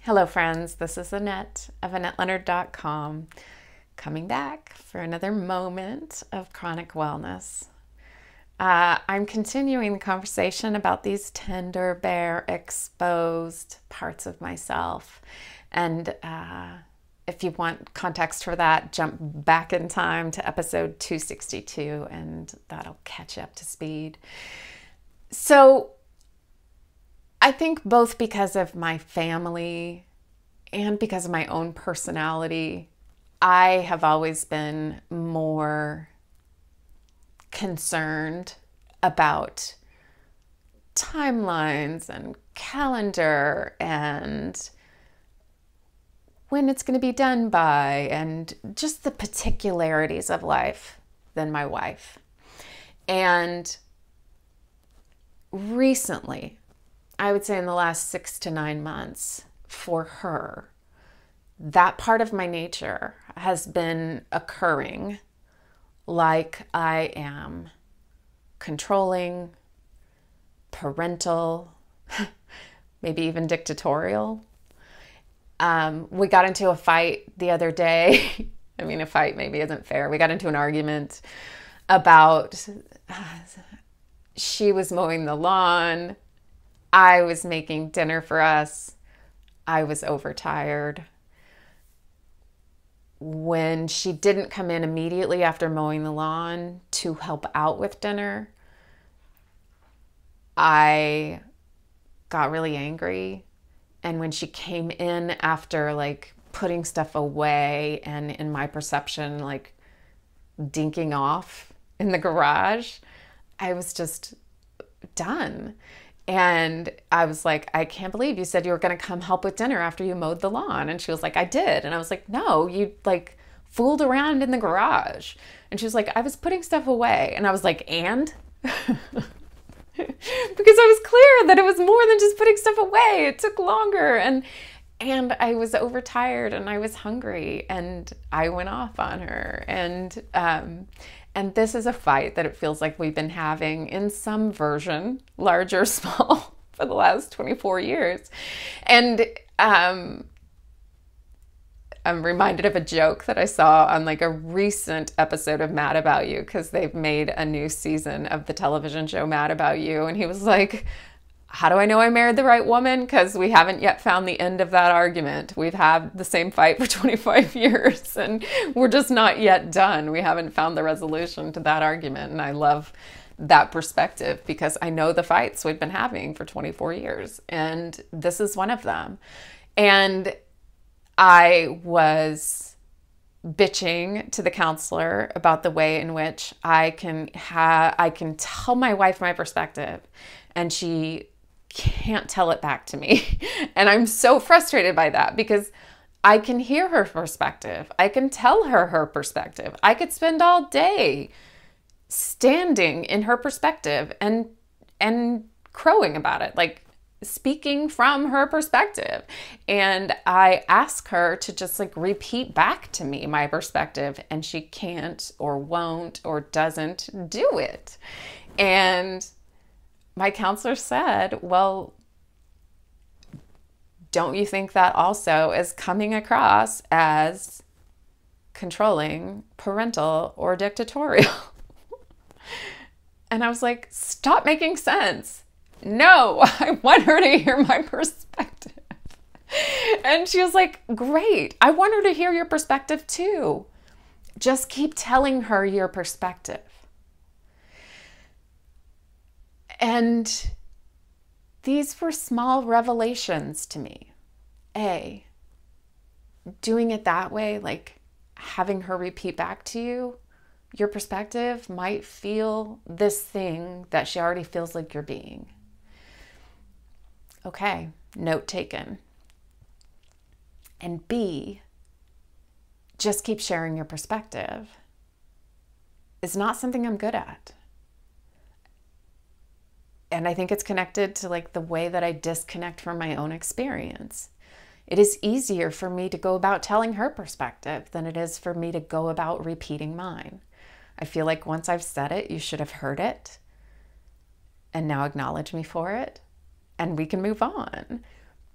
Hello friends, this is Annette of AnnetteLeonard.com, coming back for another moment of chronic wellness. I'm continuing the conversation about these tender, bare, exposed parts of myself. And if you want context for that, jump back in time to episode 262 and that'll catch you up to speed. So I think both because of my family and because of my own personality, I have always been more concerned about timelines and calendar and when it's going to be done by and just the particularities of life than my wife. And recently, I would say in the last 6 to 9 months, for her, that part of my nature has been occurring like I am controlling, parental, maybe even dictatorial. We got into a fight the other day. I mean, a fight maybe isn't fair. We got into an argument about she was mowing the lawn. I was making dinner for us. I was overtired. When she didn't come in immediately after mowing the lawn to help out with dinner, I got really angry. And when she came in after putting stuff away and in my perception, dinking off in the garage, I was just done. And I was like, I can't believe you said you were going to come help with dinner after you mowed the lawn. And she was like, I did. And I was like, no, you fooled around in the garage. And she was like, I was putting stuff away. And I was like, and? Because I was clear that it was more than just putting stuff away. It took longer. And I was overtired and I was hungry and I went off on her. And this is a fight that it feels like we've been having in some version, large or small, for the last 24 years. And I'm reminded of a joke that I saw on a recent episode of Mad About You, because they've made a new season of the television show Mad About You. And he was like, how do I know I married the right woman? Because we haven't yet found the end of that argument. We've had the same fight for 25 years and we're just not yet done. We haven't found the resolution to that argument. And I love that perspective because I know the fights we've been having for 24 years. And this is one of them. And I was bitching to the counselor about the way in which I can tell my wife my perspective and she can't tell it back to me. And I'm so frustrated by that because I can hear her perspective. I can tell her her perspective. I could spend all day standing in her perspective and crowing about it, speaking from her perspective. And I ask her to just repeat back to me my perspective, and she can't or won't or doesn't do it. And my counselor said, well, don't you think that also is coming across as controlling, parental, or dictatorial? And I was like, stop making sense. No, I want her to hear my perspective. And she was like, great. I want her to hear your perspective too. Just keep telling her your perspective. And these were small revelations to me. Doing it that way, having her repeat back to you, your perspective might feel this thing that she already feels like you're being. Okay, note taken. And B, just keep sharing your perspective is not something I'm good at. And I think it's connected to the way that I disconnect from my own experience. It is easier for me to go about telling her perspective than it is for me to go about repeating mine. I feel like once I've said it, you should have heard it and now acknowledge me for it and we can move on.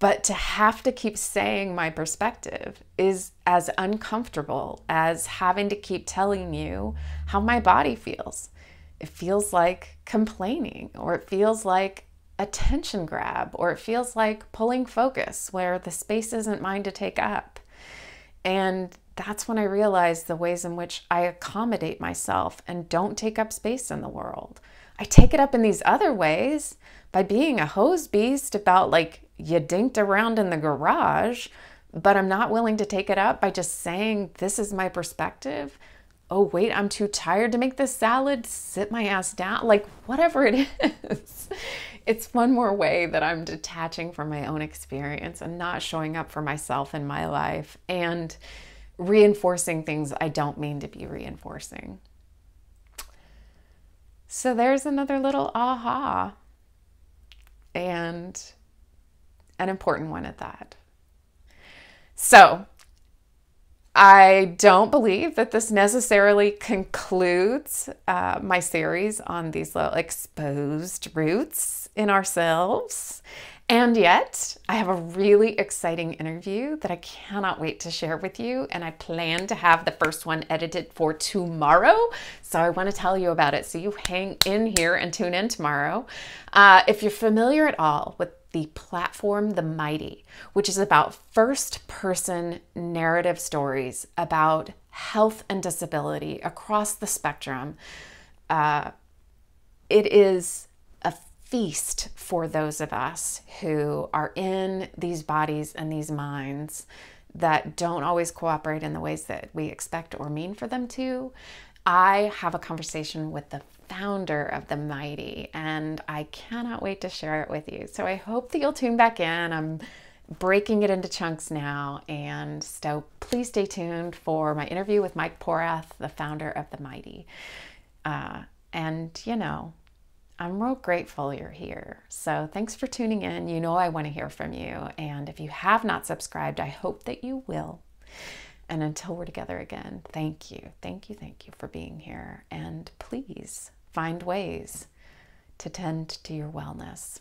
But to have to keep saying my perspective is as uncomfortable as having to keep telling you how my body feels. It feels like complaining, or it feels like attention grab, or it feels like pulling focus where the space isn't mine to take up. And that's when I realized the ways in which I accommodate myself and don't take up space in the world. I take it up in these other ways by being a hose beast about like, you dinked around in the garage, but I'm not willing to take it up by just saying, this is my perspective. Oh, wait, I'm too tired to make this salad. Sit my ass down. Like, whatever it is. It's one more way that I'm detaching from my own experience and not showing up for myself in my life and reinforcing things I don't mean to be reinforcing. So there's another little aha, and an important one at that. So I don't believe that this necessarily concludes my series on these little exposed roots in ourselves. And yet, I have a really exciting interview that I cannot wait to share with you. And I plan to have the first one edited for tomorrow. So I want to tell you about it. So you hang in here and tune in tomorrow. If you're familiar at all with the platform The Mighty, which is about first-person narrative stories about health and disability across the spectrum, it is a feast for those of us who are in these bodies and these minds that don't always cooperate in the ways that we expect or mean for them to. I have a conversation with the founder of The Mighty, and I cannot wait to share it with you. So I hope that you'll tune back in. I'm breaking it into chunks now, and so please stay tuned for my interview with Mike Porath, the founder of The Mighty. And you know, I'm real grateful you're here. So thanks for tuning in. You know I want to hear from you. And if you have not subscribed, I hope that you will. And until we're together again, thank you for being here. And please find ways to tend to your wellness.